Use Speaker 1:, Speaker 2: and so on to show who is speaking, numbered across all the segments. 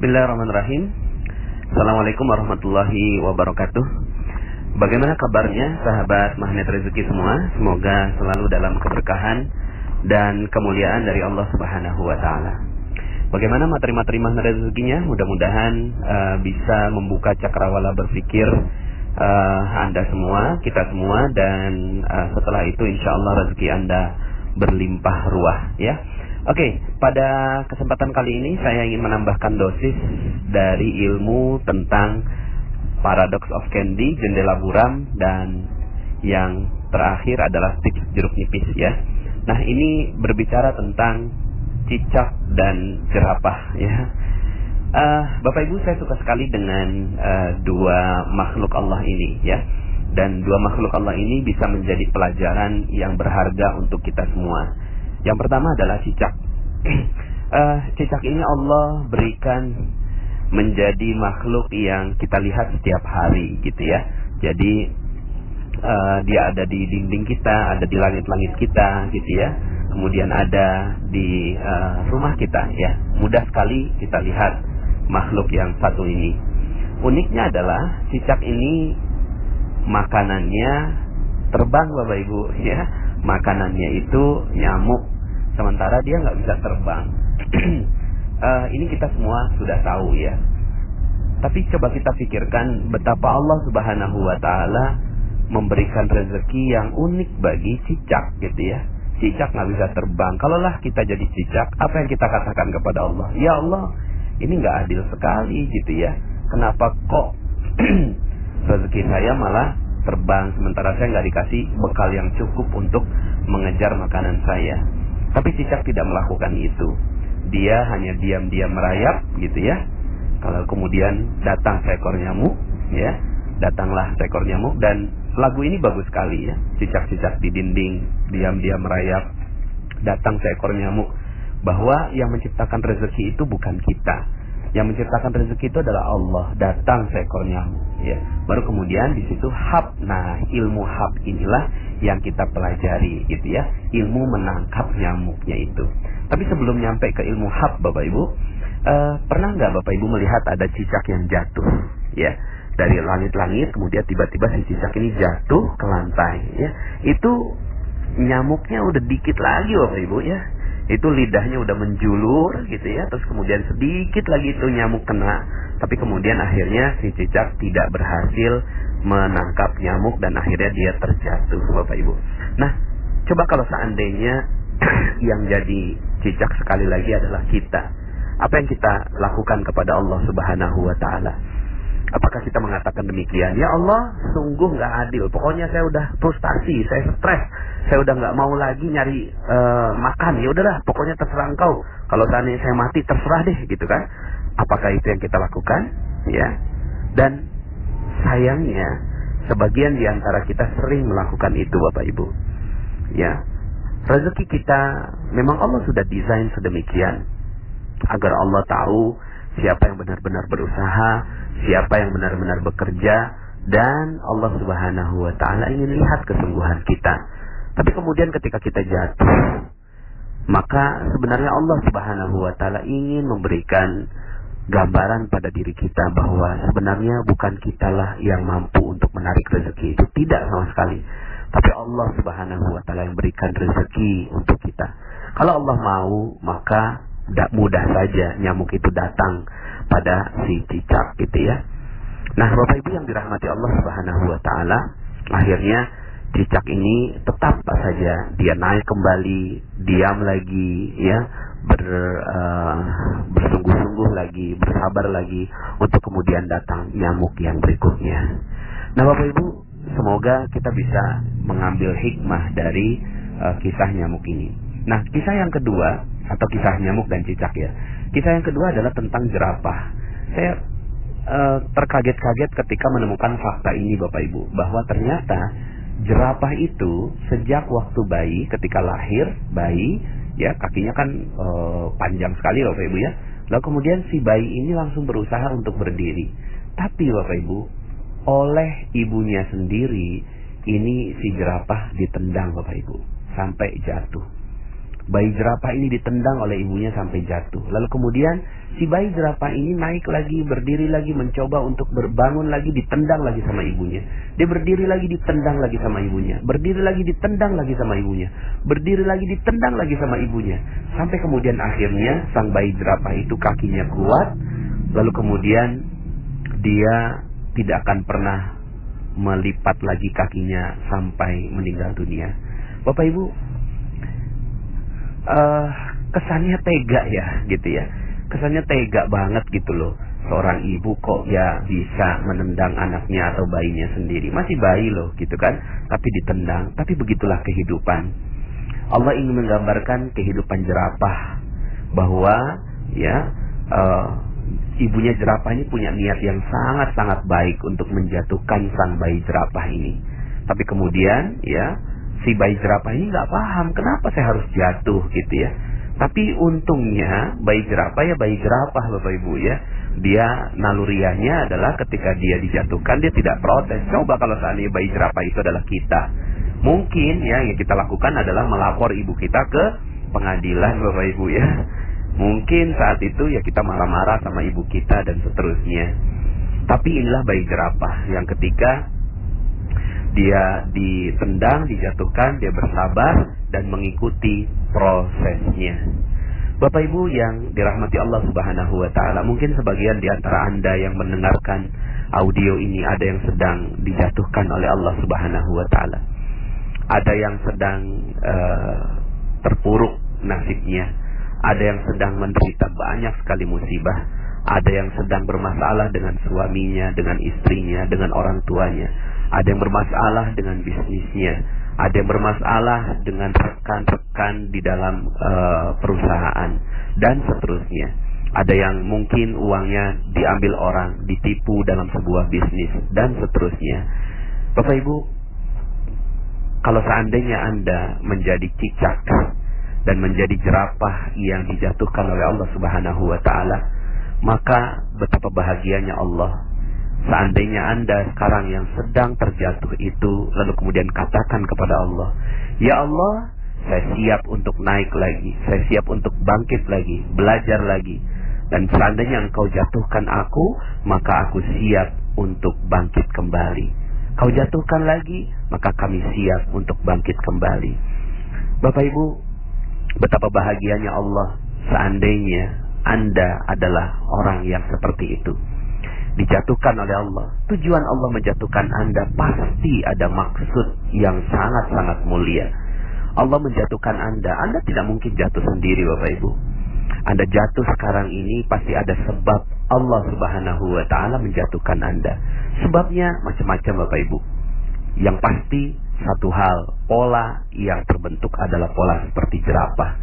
Speaker 1: Bismillahirrahmanirrahim. Assalamualaikum warahmatullahi wabarakatuh. Bagaimana kabarnya sahabat magnet rezeki semua? Semoga selalu dalam keberkahan dan kemuliaan dari Allah Subhanahu wa taala. Bagaimana materi-materi magnet rezekinya? Mudah-mudahan bisa membuka cakrawala berpikir Anda semua, kita semua, dan setelah itu insya Allah rezeki Anda berlimpah ruah, ya. Oke, pada kesempatan kali ini saya ingin menambahkan dosis dari ilmu tentang paradox of candy, jendela buram, dan yang terakhir adalah tips jeruk nipis, ya. Nah, ini berbicara tentang cicak dan jerapah, ya. Bapak Ibu, saya suka sekali dengan dua makhluk Allah ini, ya. Dan dua makhluk Allah ini bisa menjadi pelajaran yang berharga untuk kita semua. Yang pertama adalah cicak. Cicak ini Allah berikan menjadi makhluk yang kita lihat setiap hari, gitu ya. Jadi dia ada di dinding kita, ada di langit-langit kita, gitu ya. Kemudian ada di rumah kita, ya. Mudah sekali kita lihat makhluk yang satu ini. Uniknya adalah cicak ini makanannya terbang, Bapak Ibu, ya. Makanannya itu nyamuk, sementara dia nggak bisa terbang. Ini kita semua sudah tahu, ya. Tapi coba kita pikirkan betapa Allah Subhanahu wa taala memberikan rezeki yang unik bagi cicak, gitu ya. Cicak nggak bisa terbang. Kalaulah kita jadi cicak, apa yang kita katakan kepada Allah? Ya Allah, ini nggak adil sekali, gitu ya. Kenapa kok rezeki saya malah terbang, sementara saya nggak dikasih bekal yang cukup untuk mengejar makanan saya. Tapi cicak tidak melakukan itu. Dia hanya diam-diam merayap, gitu ya. Kalau kemudian datang seekor nyamuk, ya, datanglah seekor nyamuk. Dan lagu ini bagus sekali, ya. Cicak-cicak di dinding diam-diam merayap, datang seekor nyamuk. Bahwa yang menciptakan rezeki itu bukan kita. Yang menciptakan rezeki itu adalah Allah. Datang seekor nyamuk, ya. Baru kemudian di situ hab. Nah, ilmu hab inilah yang kita pelajari, gitu ya. Ilmu menangkap nyamuknya itu. Tapi sebelum nyampe ke ilmu hab, Bapak Ibu, pernah nggak Bapak Ibu melihat ada cicak yang jatuh, ya, dari langit-langit, kemudian tiba-tiba si cicak ini jatuh ke lantai, ya. Itu nyamuknya udah dikit lagi, Bapak Ibu, ya. Itu lidahnya udah menjulur, gitu ya. Terus kemudian sedikit lagi itu nyamuk kena. Tapi kemudian akhirnya si cicak tidak berhasil menangkap nyamuk dan akhirnya dia terjatuh, Bapak Ibu. Nah, coba kalau seandainya yang jadi cicak sekali lagi adalah kita, apa yang kita lakukan kepada Allah Subhanahu wa taala? Apakah kita mengatakan demikian? Ya Allah, sungguh nggak adil. Pokoknya saya udah frustasi, saya stres, saya udah nggak mau lagi nyari makan. Ya udahlah, pokoknya terserah engkau. Kalau seandainya saya mati, terserah deh, gitu kan? Apakah itu yang kita lakukan? Ya. Dan sayangnya, sebagian di antara kita sering melakukan itu, Bapak Ibu. Ya. Rezeki kita memang Allah sudah desain sedemikian agar Allah tahu siapa yang benar-benar berusaha, siapa yang benar-benar bekerja, dan Allah Subhanahu wa taala ingin lihat kesungguhan kita. Tapi kemudian ketika kita jatuh, maka sebenarnya Allah Subhanahu wa taala ingin memberikan gambaran pada diri kita bahwa sebenarnya bukan kitalah yang mampu untuk menarik rezeki itu, tidak sama sekali. Tapi Allah Subhanahu wa taala yang berikan rezeki untuk kita. Kalau Allah mau, maka mudah saja nyamuk itu datang pada si cicak, gitu ya. Nah, Bapak Ibu yang dirahmati Allah Subhanahu wa taala, akhirnya cicak ini tetap saja dia naik kembali, diam lagi, ya, bersungguh-sungguh lagi, bersabar lagi untuk kemudian datang nyamuk yang berikutnya. Nah, Bapak Ibu, semoga kita bisa mengambil hikmah dari kisah nyamuk ini. Nah, kisah yang kedua, atau kisah nyamuk dan cicak, ya. Kisah yang kedua adalah tentang jerapah. Saya terkaget-kaget ketika menemukan fakta ini, Bapak Ibu, bahwa ternyata jerapah itu sejak waktu bayi, ketika lahir bayi, ya, kakinya kan panjang sekali, Bapak Ibu, ya. Lalu kemudian si bayi ini langsung berusaha untuk berdiri. Tapi Bapak Ibu, oleh ibunya sendiri, ini si jerapah ditendang, Bapak Ibu, sampai jatuh. Bayi jerapah ini ditendang oleh ibunya sampai jatuh. Lalu kemudian si bayi jerapah ini naik lagi, berdiri lagi, mencoba untuk berbangun lagi, ditendang lagi sama ibunya. Dia berdiri lagi, ditendang lagi sama ibunya. Berdiri lagi, ditendang lagi sama ibunya. Berdiri lagi, ditendang lagi sama ibunya. Sampai kemudian akhirnya sang bayi jerapah itu kakinya kuat. Lalu kemudian dia tidak akan pernah melipat lagi kakinya sampai meninggal dunia. Bapak Ibu, kesannya tega ya gitu ya. Kesannya tega banget gitu loh. Seorang ibu kok ya bisa menendang anaknya atau bayinya sendiri. Masih bayi loh gitu kan. Tapi ditendang. Tapi begitulah kehidupan. Allah ingin menggambarkan kehidupan jerapah. Bahwa ya ibunya jerapah ini punya niat yang sangat-sangat baik untuk menjatuhkan sang bayi jerapah ini. Tapi kemudian ya si bayi jerapah ini nggak paham kenapa saya harus jatuh gitu ya. Tapi untungnya bayi jerapah ya bayi jerapah Bapak Ibu ya. Dia naluriahnya adalah ketika dia dijatuhkan dia tidak protes. Coba kalau seandainya bayi jerapah itu adalah kita, mungkin ya yang kita lakukan adalah melapor ibu kita ke pengadilan Bapak Ibu ya. Mungkin saat itu ya kita marah-marah sama ibu kita dan seterusnya. Tapi inilah bayi jerapah yang ketika dia ditendang, dijatuhkan, dia bersabar dan mengikuti prosesnya. Bapak Ibu yang dirahmati Allah Subhanahu wa taala, mungkin sebagian di antara Anda yang mendengarkan audio ini ada yang sedang dijatuhkan oleh Allah Subhanahu wa taala. Ada yang sedang terpuruk nasibnya. Ada yang sedang menderita banyak sekali musibah. Ada yang sedang bermasalah dengan suaminya, dengan istrinya, dengan orang tuanya. Ada yang bermasalah dengan bisnisnya. Ada yang bermasalah dengan rekan-rekan di dalam perusahaan. Dan seterusnya. Ada yang mungkin uangnya diambil orang, ditipu dalam sebuah bisnis. Dan seterusnya. Bapak Ibu, kalau seandainya Anda menjadi cicak dan menjadi jerapah yang dijatuhkan oleh Allah Subhanahu wa taala, maka betapa bahagianya Allah. Seandainya Anda sekarang yang sedang terjatuh itu, lalu kemudian katakan kepada Allah, ya Allah, saya siap untuk naik lagi, saya siap untuk bangkit lagi, belajar lagi. Dan seandainya Engkau jatuhkan aku, maka aku siap untuk bangkit kembali. Kau jatuhkan lagi, maka kami siap untuk bangkit kembali. Bapak Ibu, betapa bahagianya Allah seandainya Anda adalah orang yang seperti itu. Dijatuhkan oleh Allah. Tujuan Allah menjatuhkan Anda pasti ada maksud yang sangat-sangat mulia. Allah menjatuhkan Anda tidak mungkin jatuh sendiri Bapak Ibu. Anda jatuh sekarang ini pasti ada sebab Allah Subhanahu wa taala menjatuhkan Anda. Sebabnya macam-macam Bapak Ibu. Yang pasti satu hal, pola yang terbentuk adalah pola seperti jerapah.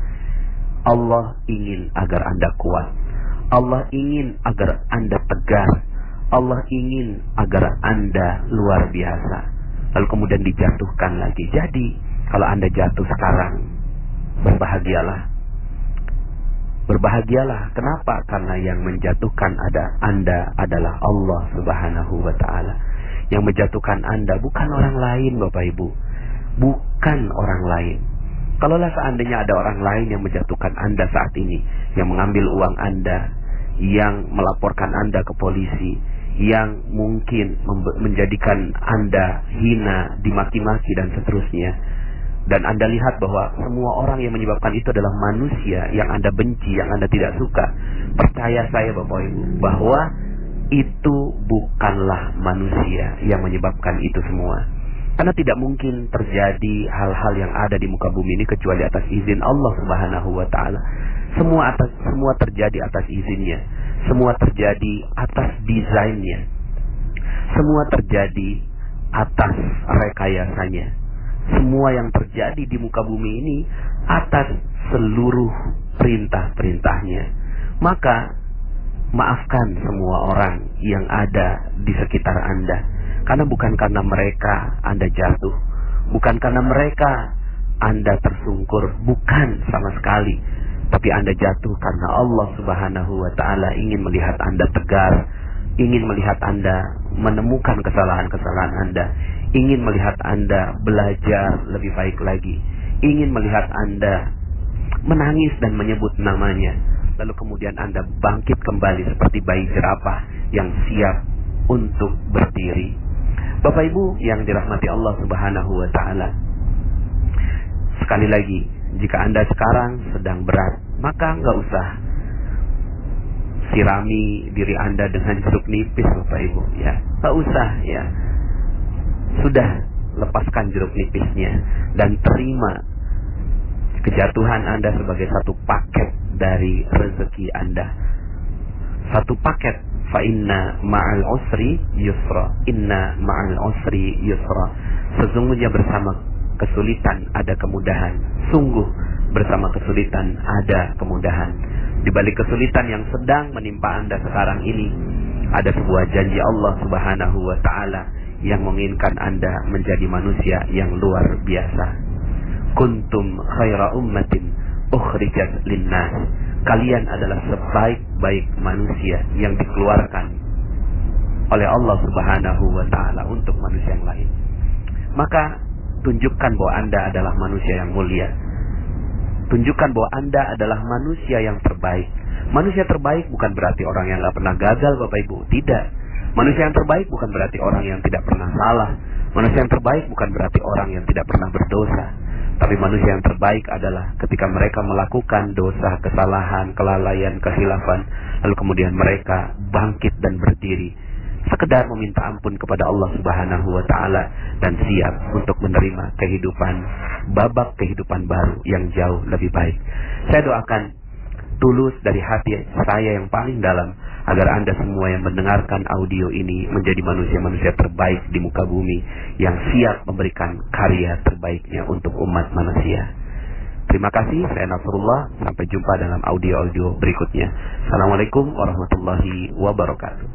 Speaker 1: Allah ingin agar Anda kuat. Allah ingin agar Anda tegar. Allah ingin agar Anda luar biasa. Lalu kemudian dijatuhkan lagi. Jadi kalau Anda jatuh sekarang, berbahagialah. Berbahagialah. Kenapa? Karena yang menjatuhkan Anda adalah Allah Subhanahu wa taala. Yang menjatuhkan Anda bukan orang lain Bapak Ibu. Bukan orang lain. Kalaulah seandainya ada orang lain yang menjatuhkan Anda saat ini, yang mengambil uang Anda, yang melaporkan Anda ke polisi, yang mungkin menjadikan Anda hina, dimaki-maki dan seterusnya, dan Anda lihat bahwa semua orang yang menyebabkan itu adalah manusia yang Anda benci, yang Anda tidak suka, percaya saya Bapak Ibu, bahwa itu bukanlah manusia yang menyebabkan itu semua. Karena tidak mungkin terjadi hal-hal yang ada di muka bumi ini kecuali atas izin Allah Subhanahu wa taala. Semua terjadi atas izinnya. Semua terjadi atas desainnya. Semua terjadi atas rekayasanya. Semua yang terjadi di muka bumi ini atas seluruh perintah-perintahnya. Maka maafkan semua orang yang ada di sekitar Anda. Karena bukan karena mereka Anda jatuh, bukan karena mereka Anda tersungkur, bukan sama sekali. Tapi Anda jatuh karena Allah Subhanahu wa taala ingin melihat Anda tegar, ingin melihat Anda menemukan kesalahan-kesalahan Anda, ingin melihat Anda belajar lebih baik lagi, ingin melihat Anda menangis dan menyebut namanya. lalu kemudian Anda bangkit kembali seperti bayi jerapah yang siap untuk berdiri. Bapak Ibu yang dirahmati Allah Subhanahu wa Ta'ala, sekali lagi, jika Anda sekarang sedang berat, maka nggak usah sirami diri Anda dengan jeruk nipis, Bapak Ibu, ya. Nggak usah, ya. Sudah, lepaskan jeruk nipisnya dan terima kejatuhan Anda sebagai satu paket dari rezeki Anda. Satu paket. Fa inna ma'al usri yusra. Inna ma'al usri yusra. Sesungguhnya bersama kesulitan ada kemudahan. Sungguh bersama kesulitan ada kemudahan. Di balik kesulitan yang sedang menimpa Anda sekarang ini, ada sebuah janji Allah Subhanahu wa Ta'ala yang menginginkan Anda menjadi manusia yang luar biasa. Kuntum khaira ummatin ukhrijat linnas. Kalian adalah sebaik-baik manusia yang dikeluarkan oleh Allah Subhanahu wa Ta'ala untuk manusia yang lain. Maka tunjukkan bahwa Anda adalah manusia yang mulia. Tunjukkan bahwa Anda adalah manusia yang terbaik. Manusia terbaik bukan berarti orang yang gak pernah gagal, Bapak Ibu. Tidak. Manusia yang terbaik bukan berarti orang yang tidak pernah salah. Manusia yang terbaik bukan berarti orang yang tidak pernah berdosa. Tapi manusia yang terbaik adalah ketika mereka melakukan dosa, kesalahan, kelalaian, kehilafan, lalu kemudian mereka bangkit dan berdiri, sekedar meminta ampun kepada Allah Subhanahu wa Ta'ala dan siap untuk menerima kehidupan, babak kehidupan baru yang jauh lebih baik. Saya doakan tulus dari hati saya yang paling dalam agar Anda semua yang mendengarkan audio ini menjadi manusia-manusia terbaik di muka bumi yang siap memberikan karya terbaiknya untuk umat manusia. Terima kasih, saya Nasrullah. Sampai jumpa dalam audio-audio berikutnya. Assalamualaikum warahmatullahi wabarakatuh.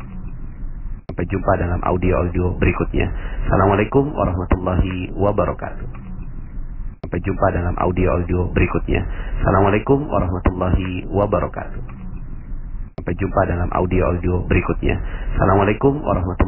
Speaker 1: Sampai jumpa dalam audio-audio berikutnya. Assalamualaikum warahmatullahi wabarakatuh. Sampai jumpa dalam audio-audio berikutnya. Assalamualaikum warahmatullahi wabarakatuh. Sampai jumpa dalam audio-audio berikutnya. Assalamualaikum warahmatullahi wabarakatuh.